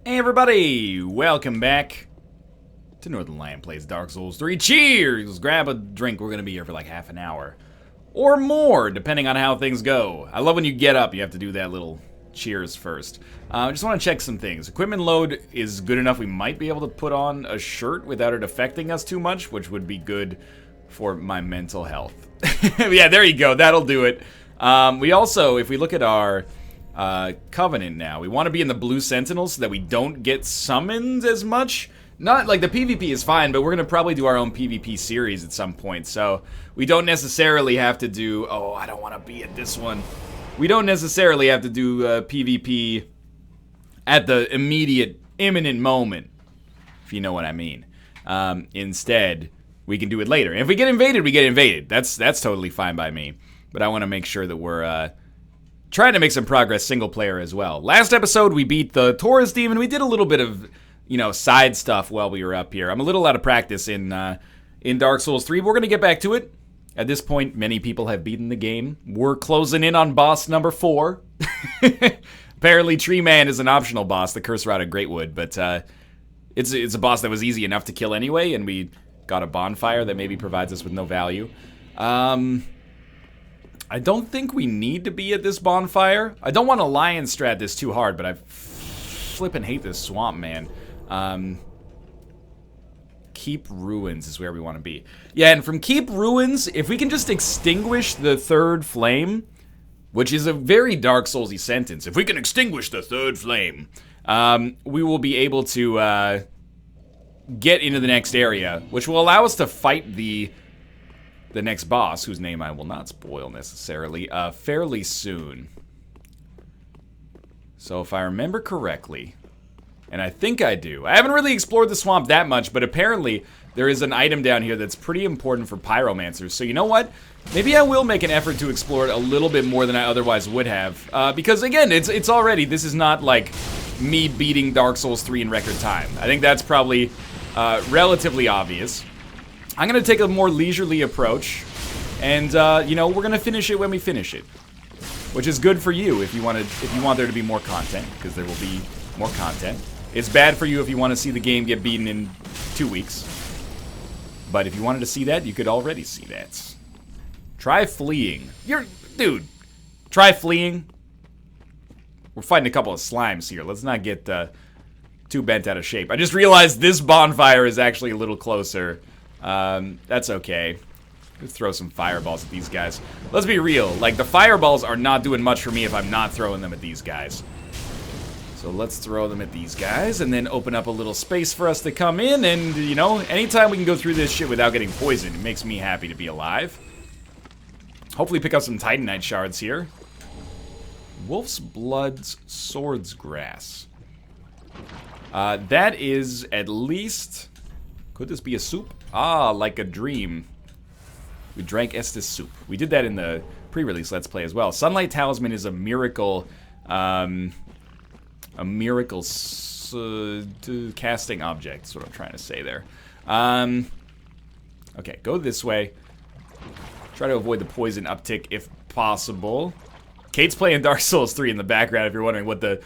Hey everybody, welcome back to Northernlion Plays Dark Souls 3. Cheers! Grab a drink, we're gonna be here for like half an hour. Or more, depending on how things go. I love when you get up, you have to do that little cheers first. I just want to check some things. Equipment load is good enough, we might be able to put on a shirt without it affecting us too much, which would be good for my mental health. Yeah, there you go, that'll do it. We also, if we look at our Covenant now, we want to be in the Blue Sentinels so that we don't get summoned as much. Not like the PvP is fine, but we're gonna probably do our own PvP series at some point, so we don't necessarily have to do. Oh, I don't want to be at this one. We don't necessarily have to do PvP at the imminent moment, if you know what I mean. Instead, we can do it later. And if we get invaded, we get invaded. That's totally fine by me. But I want to make sure that we're trying to make some progress single player as well. Last episode, we beat the Taurus Demon. We did a little bit of, side stuff while we were up here. I'm a little out of practice in Dark Souls 3, but we're going to get back to it. At this point, many people have beaten the game. We're closing in on boss number 4. Apparently, Tree Man is an optional boss, the Curse Rod of Greatwood, but it's a boss that was easy enough to kill anyway, and we got a bonfire that maybe provides us with no value. I don't think we need to be at this bonfire. I don't want to lion strat this too hard, but I flippin' hate this swamp, man. Keep Ruins is where we want to be. Yeah, and from Keep Ruins, if we can just extinguish the third flame, which is a very Dark Souls-y sentence. If we can extinguish the third flame, we will be able to get into the next area, which will allow us to fight the next boss, whose name I will not spoil necessarily, fairly soon. So if I remember correctly, and I think I do, I haven't really explored the swamp that much, but apparently there is an item down here that's pretty important for pyromancers. So you know what? Maybe I will make an effort to explore it a little bit more than I otherwise would have. Because again, it's already, this is not like me beating Dark Souls 3 in record time. I think that's probably relatively obvious. I'm gonna take a more leisurely approach, and we're gonna finish it when we finish it, which is good for you if you want there to be more content, because there will be more content. It's bad for you if you want to see the game get beaten in 2 weeks, but if you wanted to see that, you could already see that. Try fleeing. Dude. Try fleeing. We're fighting a couple of slimes here. Let's not get too bent out of shape. I just realized this bonfire is actually a little closer. That's okay. Let's throw some fireballs at these guys. Let's be real, like, the fireballs are not doing much for me if I'm not throwing them at these guys. So let's throw them at these guys, and then open up a little space for us to come in, and, anytime we can go through this shit without getting poisoned, it makes me happy to be alive. Hopefully pick up some Titanite shards here. Wolf's Blood's Swords Grass. That is at least... Could this be a soup? Ah, like a dream. We drank Estus soup. We did that in the pre-release Let's Play as well. Sunlight Talisman is a miracle, casting object. That's what I'm trying to say there. Okay, go this way. Try to avoid the poison uptick if possible. Kate's playing Dark Souls 3 in the background if you're wondering what the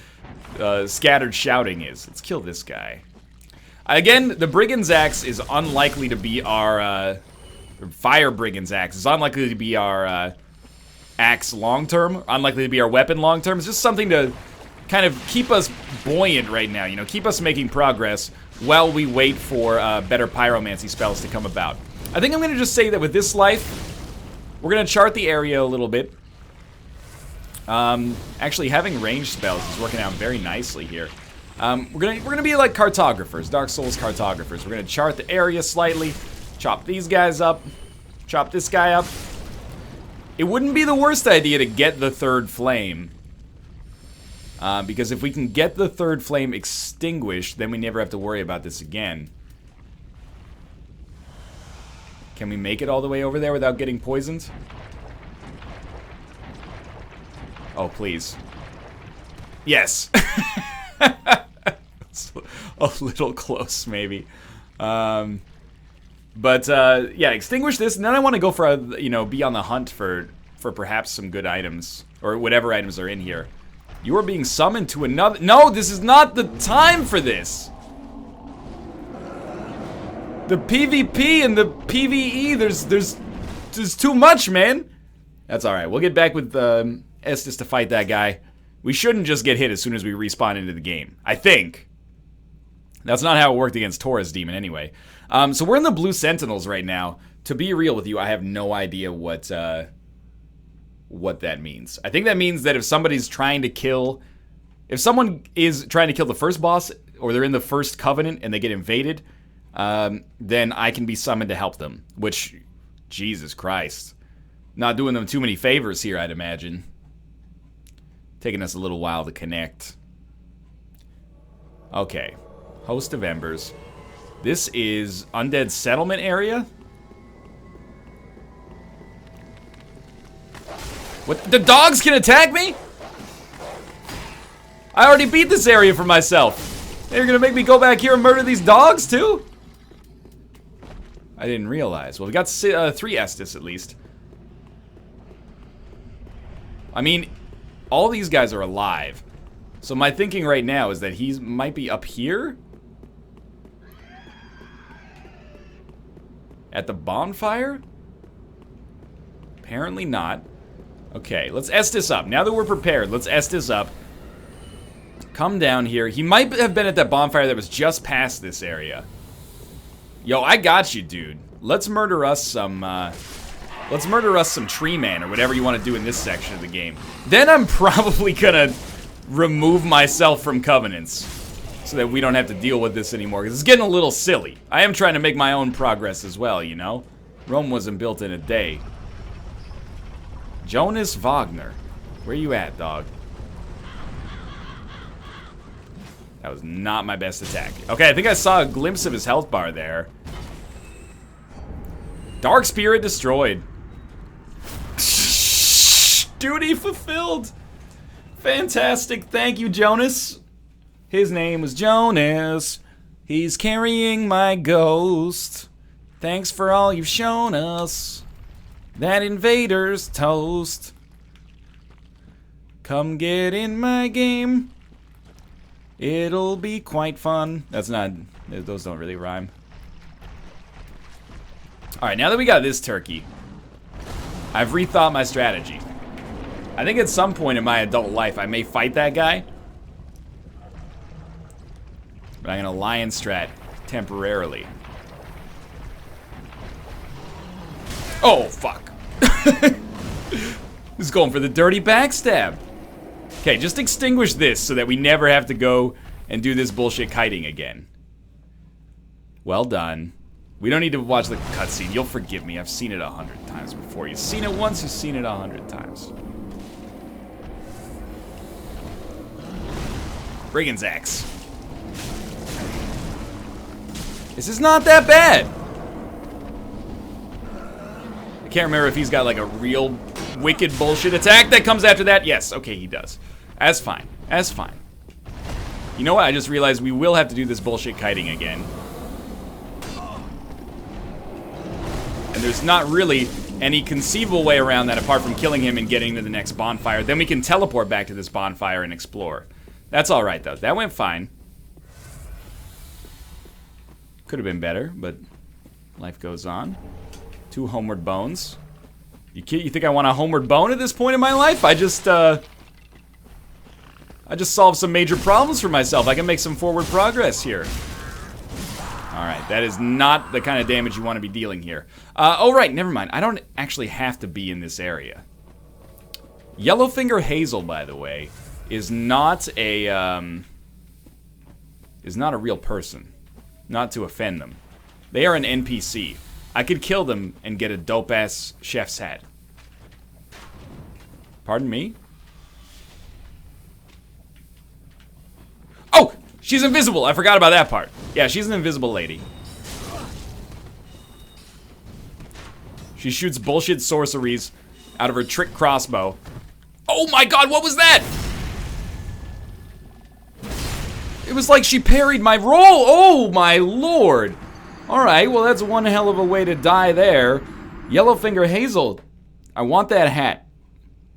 scattered shouting is. Let's kill this guy. Again, the Brigand's Axe is unlikely to be our, Fire Brigand's Axe is unlikely to be our, axe long-term, unlikely to be our weapon long-term. It's just something to kind of keep us buoyant right now, keep us making progress while we wait for, better pyromancy spells to come about. I think I'm gonna just say that with this life, we're gonna chart the area a little bit. Actually, having ranged spells is working out very nicely here. We're gonna be like cartographers, Dark Souls cartographers. We're gonna chart the area slightly, chop these guys up, chop this guy up. It wouldn't be the worst idea to get the third flame, because if we can get the third flame extinguished, then we never have to worry about this again. Can we make it all the way over there without getting poisoned? Oh, please. Yes. A little close, maybe. Yeah, extinguish this, and then I want to go for a, be on the hunt for perhaps some good items, or whatever items are in here. You are being summoned to another... No, this is not the time for this. The PvP and the PvE, there's too much, man. That's alright. We'll get back with Estes to fight that guy. We shouldn't just get hit as soon as we respawn into the game. I think. That's not how it worked against Taurus Demon anyway. So we're in the Blue Sentinels right now. To be real with you, I have no idea what that means. I think that means that if somebody's trying to kill... If someone is trying to kill the first boss, or they're in the first Covenant and they get invaded, then I can be summoned to help them. Which, Jesus Christ. Not doing them too many favors here, I'd imagine. Taking us a little while to connect. Okay. Host of Embers. This is Undead Settlement area? What? The dogs can attack me? I already beat this area for myself. They're gonna make me go back here and murder these dogs too? I didn't realize. Well, we got 3 Estes at least. I mean, all these guys are alive. So my thinking right now is that he might be up here? At the bonfire? Apparently not. Okay, let's Estes up. Now that we're prepared, let's Estes up. Come down here. He might have been at that bonfire that was just past this area. Yo, I got you, dude. Let's murder us some, tree man or whatever you want to do in this section of the game. Then I'm probably gonna remove myself from covenants so that we don't have to deal with this anymore, because it's getting a little silly. I am trying to make my own progress as well, you know? Rome wasn't built in a day. Jonas Wagner. Where you at, dog? That was not my best attack. Okay, I think I saw a glimpse of his health bar there. Dark Spirit destroyed. Duty fulfilled. Fantastic. Thank you, Jonas. His name was Jonas. He's carrying my ghost. Thanks for all you've shown us. That invader's toast. Come get in my game. It'll be quite fun. That's not... Those don't really rhyme. Alright, now that we got this turkey, I've rethought my strategy. I think at some point in my adult life, I may fight that guy. But I'm gonna lion strat temporarily. Oh, fuck. He's going for the dirty backstab. Okay, just extinguish this so that we never have to go and do this bullshit kiting again. Well done. We don't need to watch the cutscene. You'll forgive me. I've seen it 100 times before. You've seen it once, you've seen it 100 times. Brigand's Axe. This is not that bad. I can't remember if he's got like a real wicked bullshit attack that comes after that. Yes, okay, he does. That's fine. That's fine. You know what? I just realized we will have to do this bullshit kiting again. And there's not really any conceivable way around that apart from killing him and getting to the next bonfire. Then we can teleport back to this bonfire and explore. That's alright, though. That went fine. Could have been better, but life goes on. 2 homeward bones. You think I want a homeward bone at this point in my life? I just solved some major problems for myself. I can make some forward progress here. Alright, that is not the kind of damage you want to be dealing here. Oh, right, never mind. I don't actually have to be in this area. Yellowfinger Hazel, by the way, is not a real person. Not to offend them. They are an NPC. I could kill them and get a dope-ass chef's hat. Pardon me? Oh! She's invisible! I forgot about that part. Yeah, she's an invisible lady. She shoots bullshit sorceries out of her trick crossbow. Oh my god, what was that? It was like she parried my roll! Oh my lord! Alright, well that's one hell of a way to die there. Yellowfinger Hazel, I want that hat.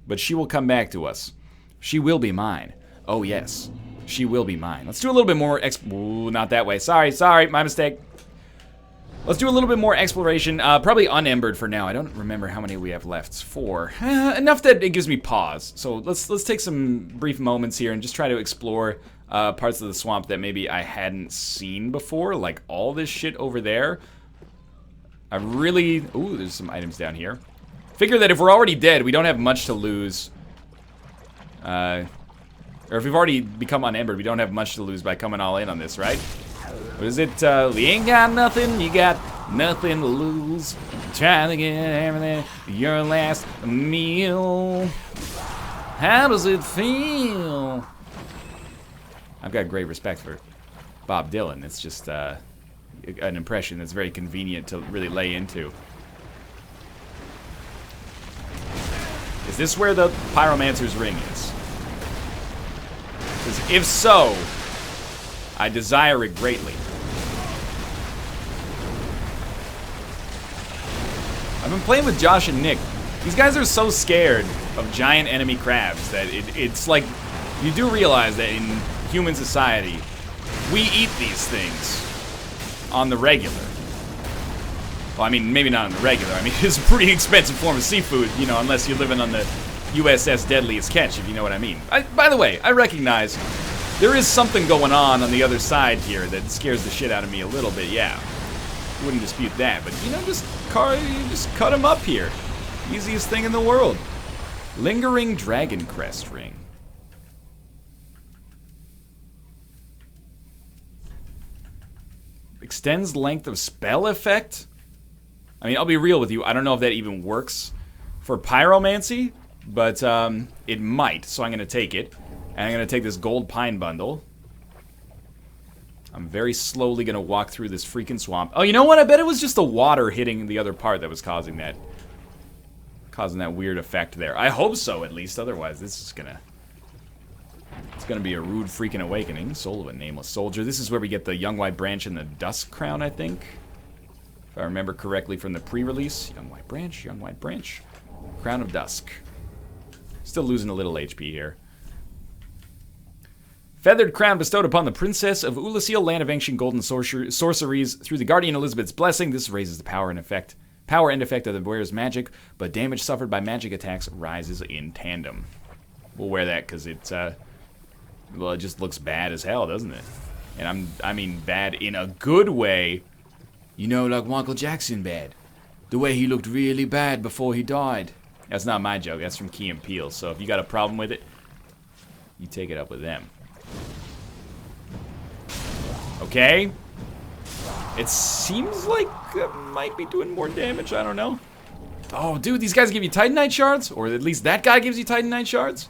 But she will come back to us. She will be mine. Oh, yes. She will be mine. Let's do a little bit more Ooh, not that way. Sorry, my mistake. Let's do a little bit more exploration. Probably unembered for now. I don't remember how many we have left. It's 4. Enough that it gives me pause. So let's take some brief moments here and just try to explore parts of the swamp that maybe I hadn't seen before. Like all this shit over there. I really... Ooh, there's some items down here. Figure that if we're already dead, we don't have much to lose. Or if we've already become unembered, we don't have much to lose by coming all in on this, right? What is it? You ain't got nothing, you got nothing to lose. Trying to get everything, your last meal. How does it feel? I've got great respect for Bob Dylan. It's just an impression that's very convenient to really lay into. Is this where the Pyromancer's ring is? Because if so, I desire it greatly. I've been playing with Josh and Nick. These guys are so scared of giant enemy crabs that it's like, you do realize that in human society, we eat these things on the regular. Well, I mean, maybe not on the regular. I mean, it's a pretty expensive form of seafood, you know, unless you're living on the USS Deadliest Catch, if you know what I mean. By the way, I recognize there is something going on the other side here that scares the shit out of me a little bit, yeah. Wouldn't dispute that, but, you know, just cut him up here. Easiest thing in the world. Lingering Dragon Crest Ring. Extends length of spell effect? I mean, I'll be real with you, I don't know if that even works for pyromancy, but it might, so I'm going to take it. And I'm going to take this gold pine bundle. I'm very slowly going to walk through this freaking swamp. Oh, you know what? I bet it was just the water hitting the other part that was causing that weird effect there. I hope so, at least. Otherwise, this is going to... It's going to be a rude freaking awakening. Soul of a Nameless Soldier. This is where we get the Young White Branch and the Dusk Crown, I think. If I remember correctly from the pre-release. Young White Branch. Crown of Dusk. Still losing a little HP here. Feathered crown bestowed upon the Princess of Ulasil, land of ancient golden sorceries. Through the Guardian Elizabeth's blessing, this raises the power and effect of the wearer's magic, but damage suffered by magic attacks rises in tandem. We'll wear that because it's, well, it just looks bad as hell, doesn't it? And I mean bad in a good way. You know, like Michael Jackson bad. The way he looked really bad before he died. That's not my joke, that's from Key and Peele. So if you got a problem with it, you take it up with them. Okay. It seems like it might be doing more damage, I don't know. Oh, dude, these guys give you Titanite shards? Or at least that guy gives you Titanite shards?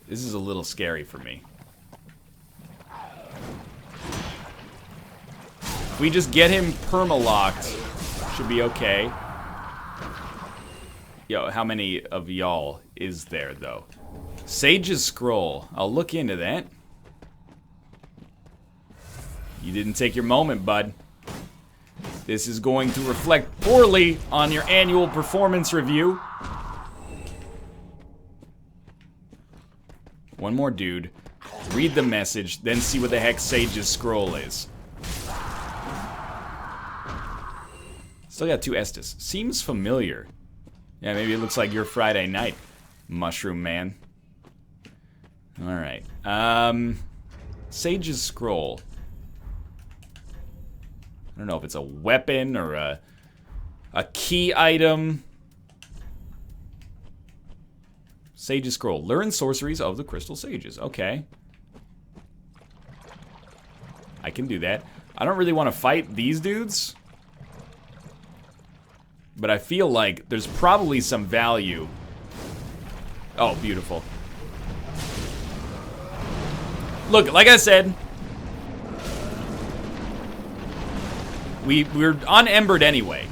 This is a little scary for me. If we just get him perma-locked, should be okay. Yo, how many of y'all is there, though? Sage's Scroll. I'll look into that. You didn't take your moment, bud. This is going to reflect poorly on your annual performance review. One more dude. Read the message, then see what the heck Sage's Scroll is. Still got 2 Estus. Seems familiar. Yeah, maybe it looks like your Friday night, Mushroom Man. Alright. Sage's Scroll. I don't know if it's a weapon or a key item. Sage's Scroll. Learn sorceries of the Crystal Sages. Okay. I can do that. I don't really want to fight these dudes. But I feel like there's probably some value. Oh, beautiful. Look, like I said, we're unembered anyway.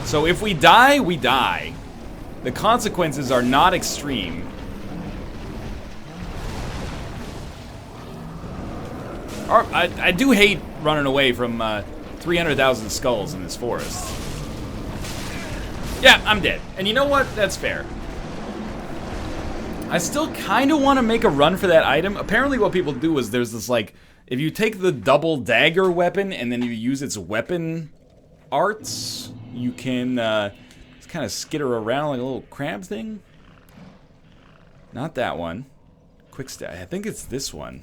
So if we die, we die. The consequences are not extreme. I do hate running away from 300,000 skulls in this forest. Yeah, I'm dead. And you know what? That's fair. I still kind of want to make a run for that item. Apparently what people do is there's this, like, if you take the double dagger weapon and then you use its weapon arts, you can just kind of skitter around like a little crab thing. Not that one. Quick stat. I think it's this one.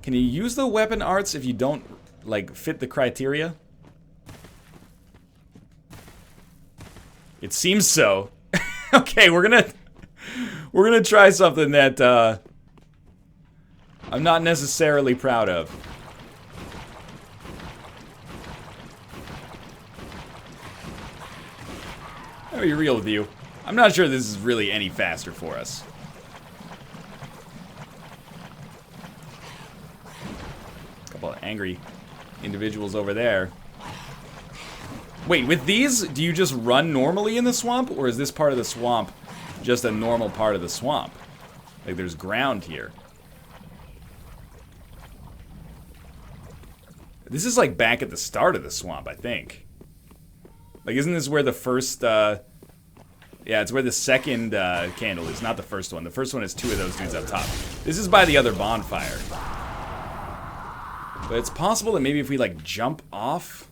Can you use the weapon arts if you don't, like, fit the criteria? It seems so. Okay, we're gonna try something that I'm not necessarily proud of. I'll be real with you. I'm not sure this is really any faster for us. A couple of angry individuals over there. Wait, with these, do you just run normally in the swamp, or is this part of the swamp just a normal part of the swamp? Like, there's ground here. This is like back at the start of the swamp, I think. Like, isn't this where the first, yeah, it's where the second candle is, not the first one. The first one is two of those dudes up top. This is by the other bonfire. But it's possible that maybe if we, like, jump off...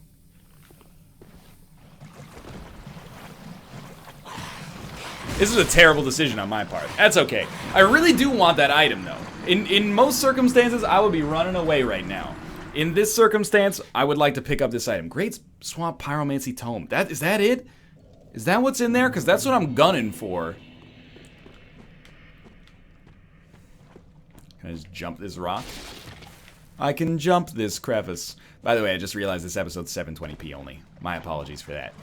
This is a terrible decision on my part. That's okay. I really do want that item, though. In most circumstances, I would be running away right now. In this circumstance, I would like to pick up this item. Great Swamp Pyromancy Tome. Is that it? Is that what's in there? Because that's what I'm gunning for. Can I just jump this rock? I can jump this crevice. By the way, I just realized this episode's 720p only. My apologies for that.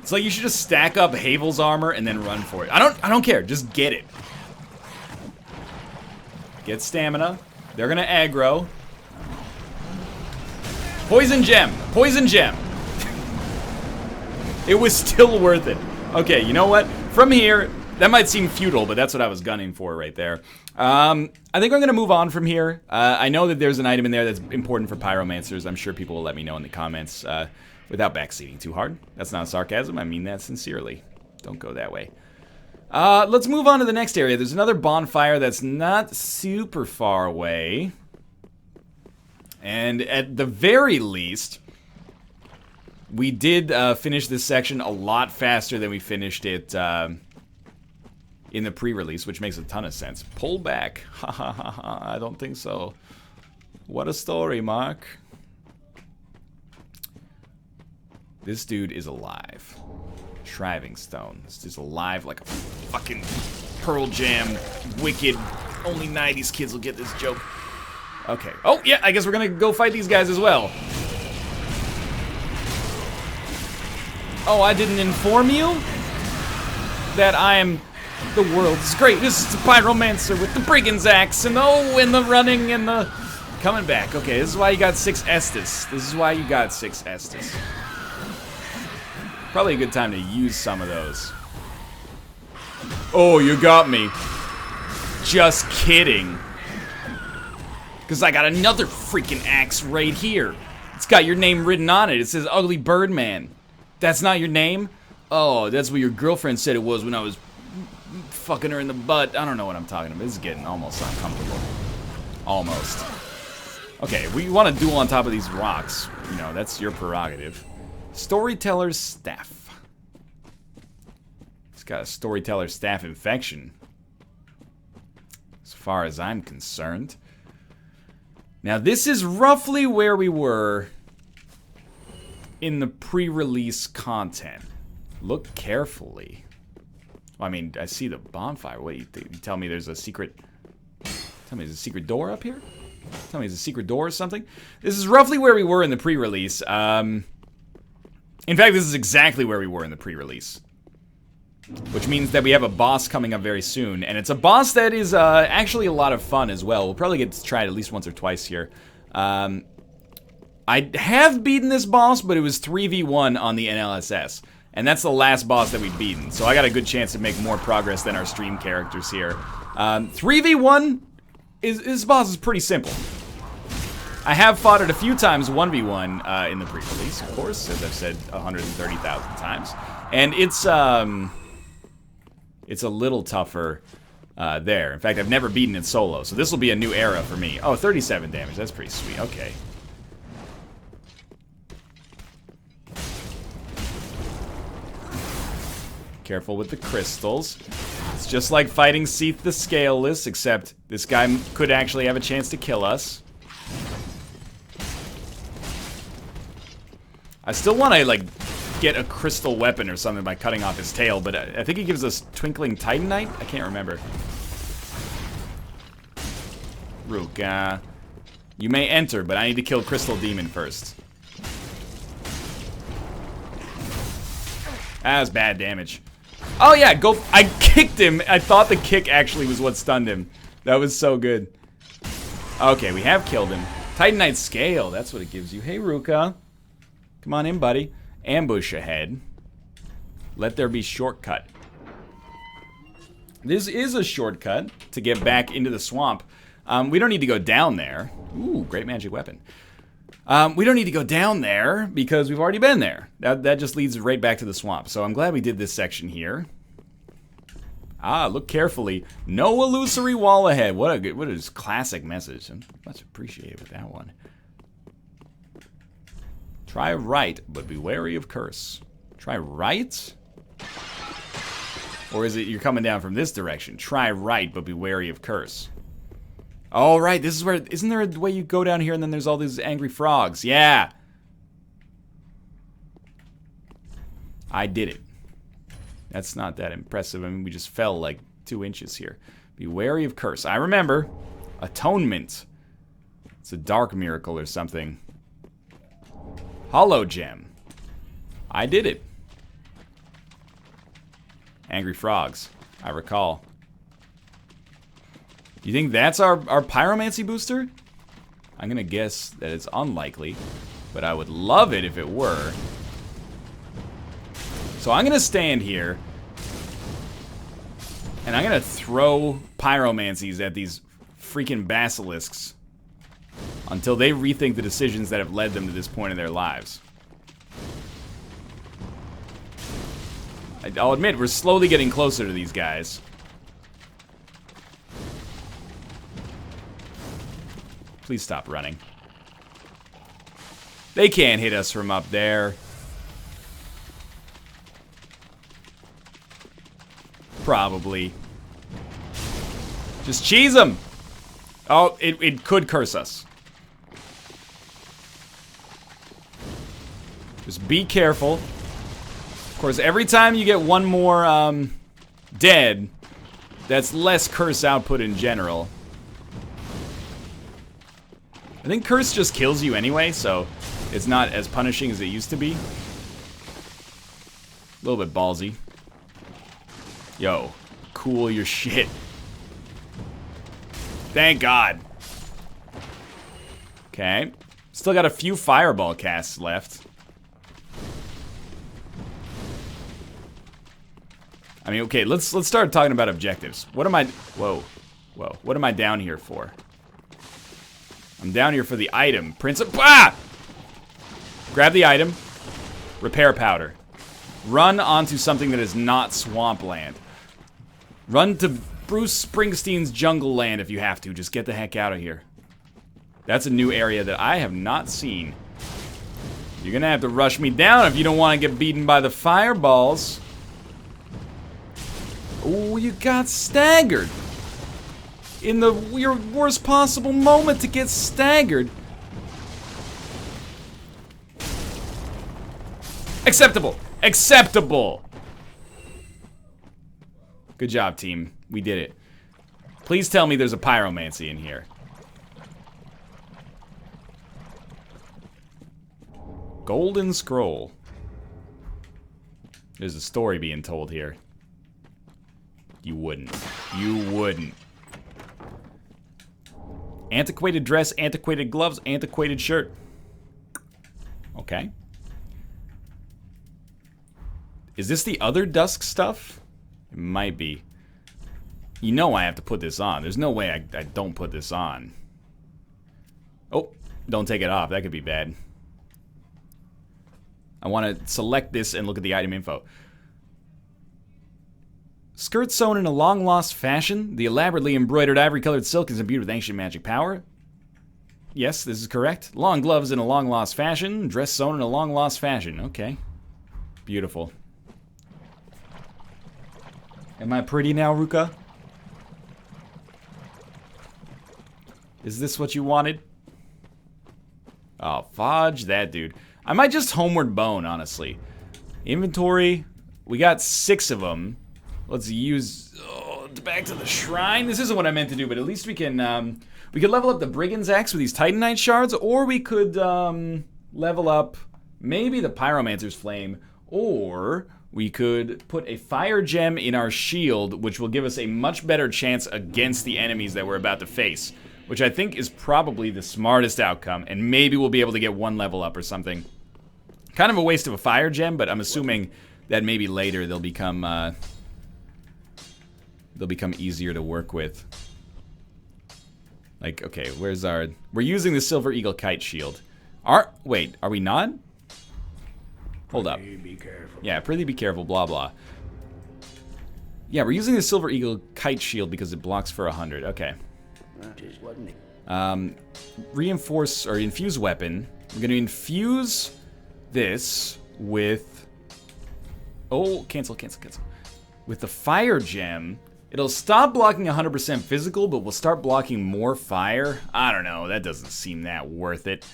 It's like you should just stack up Havel's armor and then run for it. I don't care. Just get it. Get stamina. They're gonna aggro. Poison gem. Poison gem. It was still worth it. Okay, you know what? From here, that might seem futile, but that's what I was gunning for right there. I think I'm gonna move on from here. I know that there's an item in there that's important for pyromancers. I'm sure people will let me know in the comments. Without backseating too hard. That's not sarcasm, I mean that sincerely. Don't go that way. Let's move on to the next area. There's another bonfire that's not super far away. And at the very least, we did finish this section a lot faster than we finished it in the pre-release, which makes a ton of sense. Pull back. Ha ha ha ha, I don't think so. What a story, Mark. This dude is alive. Shriving Stone. This dude's alive like a fucking Pearl Jam, wicked. Only 90s kids will get this joke. Okay. Oh, yeah, I guess we're gonna go fight these guys as well. Oh, I didn't inform you that I am the world's greatest pyromancer with the brigand's axe and the running and the coming back. Okay, this is why you got 6 Estus. This is why you got 6 Estus. Probably a good time to use some of those. Oh, you got me. Just kidding. Because I got another freaking axe right here. It's got your name written on it. It says Ugly Birdman. That's not your name? Oh, that's what your girlfriend said it was when I was fucking her in the butt. I don't know what I'm talking about. This is getting almost uncomfortable. Almost. Okay, we want to duel on top of these rocks. You know, that's your prerogative. Storyteller's Staff. It's got a Storyteller's Staff infection. As far as I'm concerned. Now, this is roughly where we were in the pre-release content. Look carefully. Well, I mean, I see the bonfire. What, you tell me there's a secret... Tell me there's a secret door up here? Tell me there's a secret door or something? This is roughly where we were in the pre-release. In fact, this is exactly where we were in the pre-release. Which means that we have a boss coming up very soon. And it's a boss that is actually a lot of fun as well. We'll probably get to try it at least once or twice here. I have beaten this boss, but it was 3v1 on the NLSS. And that's the last boss that we've beaten. So I got a good chance to make more progress than our stream characters here. 3v1, this boss is pretty simple. I have fought it a few times 1v1 in the pre-release, of course, as I've said 130,000 times. And it's a little tougher there. In fact, I've never beaten it solo, so this will be a new era for me. Oh, 37 damage. That's pretty sweet. Okay. Careful with the crystals. It's just like fighting Seath the Scaleless, except this guy could actually have a chance to kill us. I still want to, like, get a crystal weapon or something by cutting off his tail, but I think he gives us Twinkling Titanite? I can't remember. Ruka. You may enter, but I need to kill Crystal Demon first. That was bad damage. Oh yeah, go. I kicked him. I thought the kick actually was what stunned him. That was so good. Okay, we have killed him. Titanite Scale, that's what it gives you. Hey, Ruka. Come on in, buddy. Ambush ahead. Let there be shortcut. This is a shortcut to get back into the swamp. We don't need to go down there. Ooh, great magic weapon. We don't need to go down there because we've already been there. That just leads right back to the swamp. So I'm glad we did this section here. Ah, look carefully. No illusory wall ahead. What a classic message. I'm much appreciated with that one. Try right, but be wary of curse. Try right? Or is it you're coming down from this direction? Try right, but be wary of curse. Oh, right, this is where... Isn't there a way you go down here and then there's all these angry frogs? Yeah! I did it. That's not that impressive. I mean, we just fell like 2 inches here. Be wary of curse. I remember. Atonement. It's a dark miracle or something. Hollow gem. I did it. Angry frogs. I recall. You think that's our pyromancy booster? I'm gonna guess that it's unlikely, but I would love it if it were. So I'm gonna stand here, and I'm gonna throw pyromancies at these freaking basilisks until they rethink the decisions that have led them to this point in their lives. I'll admit, we're slowly getting closer to these guys. Please stop running. They can't hit us from up there. Probably. Just cheese them. Oh, it could curse us. Just be careful. Of course, every time you get one more dead, that's less curse output in general. I think curse just kills you anyway, so it's not as punishing as it used to be. A little bit ballsy. Yo, cool your shit. Thank God. Okay. Still got a few fireball casts left. I mean, okay, let's start talking about objectives. What am I... Whoa. Whoa. What am I down here for? I'm down here for the item. Ah! Grab the item. Repair powder. Run onto something that is not swampland. Run to Bruce Springsteen's jungle land if you have to. Just get the heck out of here. That's a new area that I have not seen. You're gonna have to rush me down if you don't want to get beaten by the fireballs. Oh, you got staggered. In your worst possible moment to get staggered. Acceptable. Acceptable. Good job, team. We did it. Please tell me there's a pyromancy in here. Golden scroll. There's a story being told here. You wouldn't. You wouldn't. Antiquated dress, antiquated gloves, antiquated shirt. Okay. Is this the other dusk stuff? It might be. You know I have to put this on. There's no way I don't put this on. Oh, don't take it off. That could be bad. I want to select this and look at the item info. Skirt sewn in a long-lost fashion. The elaborately embroidered ivory-colored silk is imbued with ancient magic power. Yes, this is correct. Long gloves in a long-lost fashion. Dress sewn in a long-lost fashion. Okay. Beautiful. Am I pretty now, Ruka? Is this what you wanted? Oh, fudge that, dude. I might just homeward bone, honestly. Inventory. We got 6 of them. Let's use... Oh, back to the shrine. This isn't what I meant to do, but at least we can level up the Brigand's Axe with these Titanite shards, or we could level up maybe the Pyromancer's Flame, or we could put a fire gem in our shield, which will give us a much better chance against the enemies that we're about to face, which I think is probably the smartest outcome, and maybe we'll be able to get 1 level up or something. Kind of a waste of a fire gem, but I'm assuming that maybe later they'll become easier to work with. Like, okay, where's our... We're using the Silver Eagle Kite Shield. Wait, are we not? Hold up. Be careful. Yeah, pretty be careful, blah, blah. Yeah, we're using the Silver Eagle Kite Shield because it blocks for 100. Okay. Just wasn't it? Reinforce, or infuse weapon. We're going to infuse this with... Oh, cancel. With the fire gem... It'll stop blocking 100% physical, but we'll start blocking more fire. I don't know, that doesn't seem that worth it.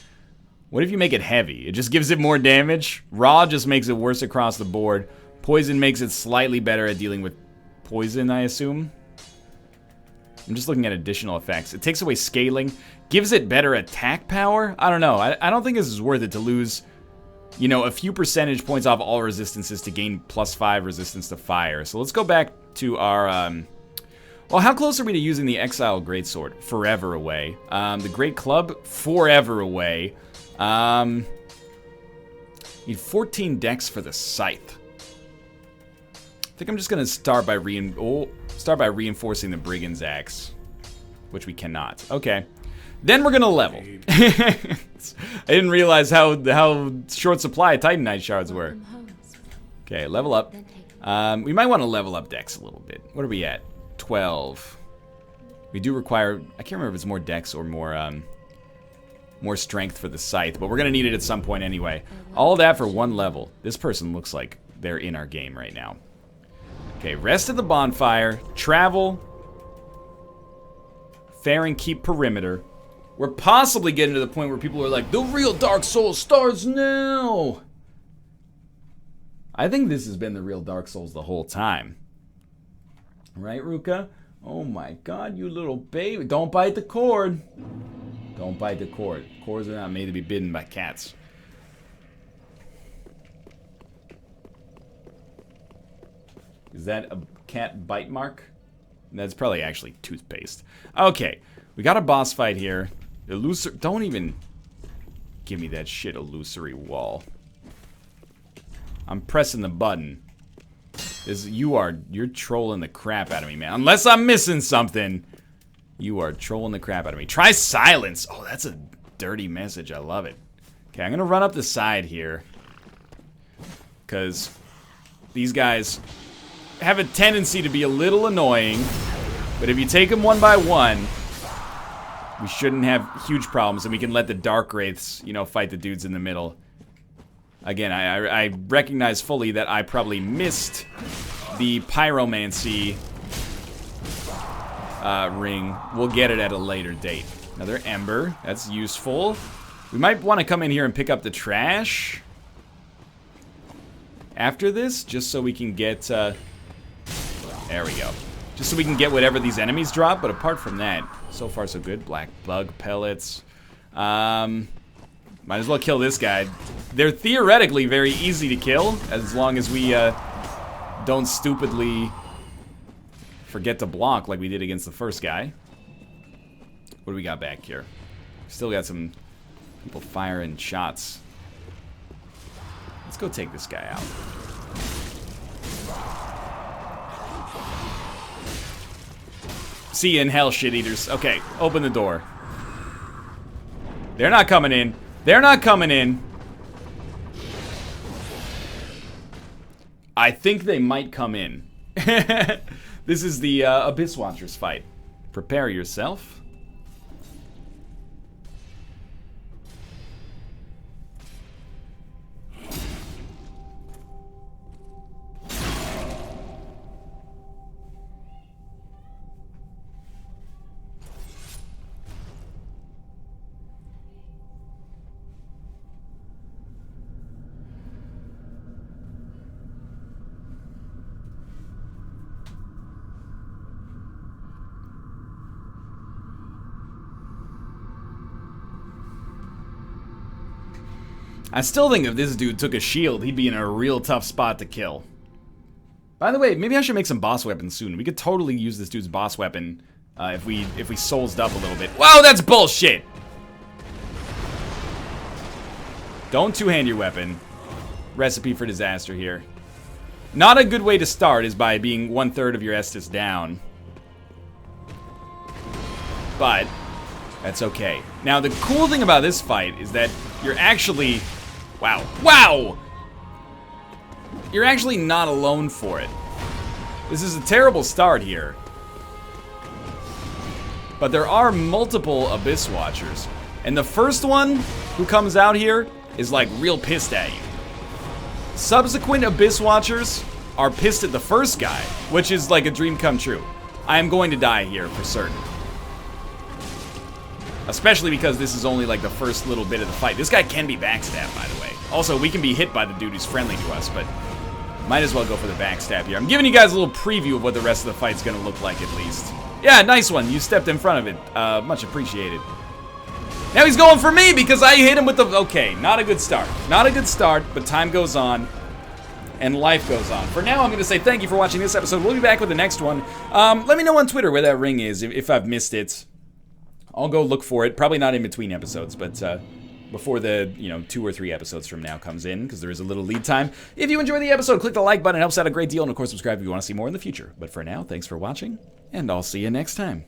What if you make it heavy? It just gives it more damage. Raw just makes it worse across the board. Poison makes it slightly better at dealing with poison, I assume. I'm just looking at additional effects. It takes away scaling. Gives it better attack power? I don't know. I don't think this is worth it to lose, you know, a few percentage points off all resistances to gain +5 resistance to fire. So let's go back to our, well, how close are we to using the Exile Greatsword? Forever away. The Great Club? Forever away. Need 14 dex for the Scythe. I think I'm just gonna start by reinforcing the Brigand's Axe, which we cannot. Okay. Then we're gonna level. I didn't realize how short supply Titanite shards were. Okay, level up. We might want to level up dex a little bit. What are we at? 12. We do require... I can't remember if it's more dex or more strength for the scythe, but we're going to need it at some point anyway. All of that for 1 level. This person looks like they're in our game right now. Okay, rest of the bonfire. Travel. Farron Keep perimeter. We're possibly getting to the point where people are like, the real Dark Souls starts now! I think this has been the real Dark Souls the whole time. Right, Ruka? Oh my god, you little baby. Don't bite the cord. Don't bite the cord. Cords are not made to be bitten by cats. Is that a cat bite mark? That's probably actually toothpaste. Okay, we got a boss fight here. Illusory. Don't even give me that shit illusory wall. I'm pressing the button. You're trolling the crap out of me, man. Unless I'm missing something, you are trolling the crap out of me. Try silence. Oh, that's a dirty message. I love it. Okay, I'm gonna run up the side here, because these guys have a tendency to be a little annoying. But if you take them one by one, we shouldn't have huge problems, and we can let the Dark Wraiths, you know, fight the dudes in the middle. Again, I recognize fully that I probably missed the pyromancy ring. We'll get it at a later date. Another ember. That's useful. We might want to come in here and pick up the trash after this, just so we can get... there we go. Just so we can get whatever these enemies drop, but apart from that, so far so good. Black bug pellets. Might as well kill this guy. They're theoretically very easy to kill, as long as we don't stupidly forget to block like we did against the first guy. What do we got back here? Still got some people firing shots. Let's go take this guy out. See you in hell, shit eaters. Okay, open the door. They're not coming in. They're not coming in. I think they might come in. This is the Abyss Watchers fight. Prepare yourself. I still think if this dude took a shield, he'd be in a real tough spot to kill. By the way, maybe I should make some boss weapons soon. We could totally use this dude's boss weapon if we soulsed up a little bit. Whoa, that's bullshit! Don't two-hand your weapon. Recipe for disaster here. Not a good way to start is by being 1/3 of your Estus down. But that's okay. Now, the cool thing about this fight is that you're actually... Wow. Wow! You're actually not alone for it. This is a terrible start here. But there are multiple Abyss Watchers. And the first one who comes out here is like real pissed at you. Subsequent Abyss Watchers are pissed at the first guy, which is like a dream come true. I am going to die here for certain. Especially because this is only like the first little bit of the fight. This guy can be backstabbed, by the way. Also, we can be hit by the dude who's friendly to us, but might as well go for the backstab here. I'm giving you guys a little preview of what the rest of the fight's gonna look like, at least. Yeah, nice one. You stepped in front of it. Much appreciated. Now he's going for me because I hit him with the... Okay, not a good start. Not a good start, but time goes on. And life goes on. For now, I'm going to say thank you for watching this episode. We'll be back with the next one. Let me know on Twitter where that ring is, if I've missed it. I'll go look for it. Probably not in between episodes, but before the 2 or 3 episodes from now comes in, because there is a little lead time. If you enjoyed the episode, click the like button. It helps out a great deal. And of course, subscribe if you want to see more in the future. But for now, thanks for watching, and I'll see you next time.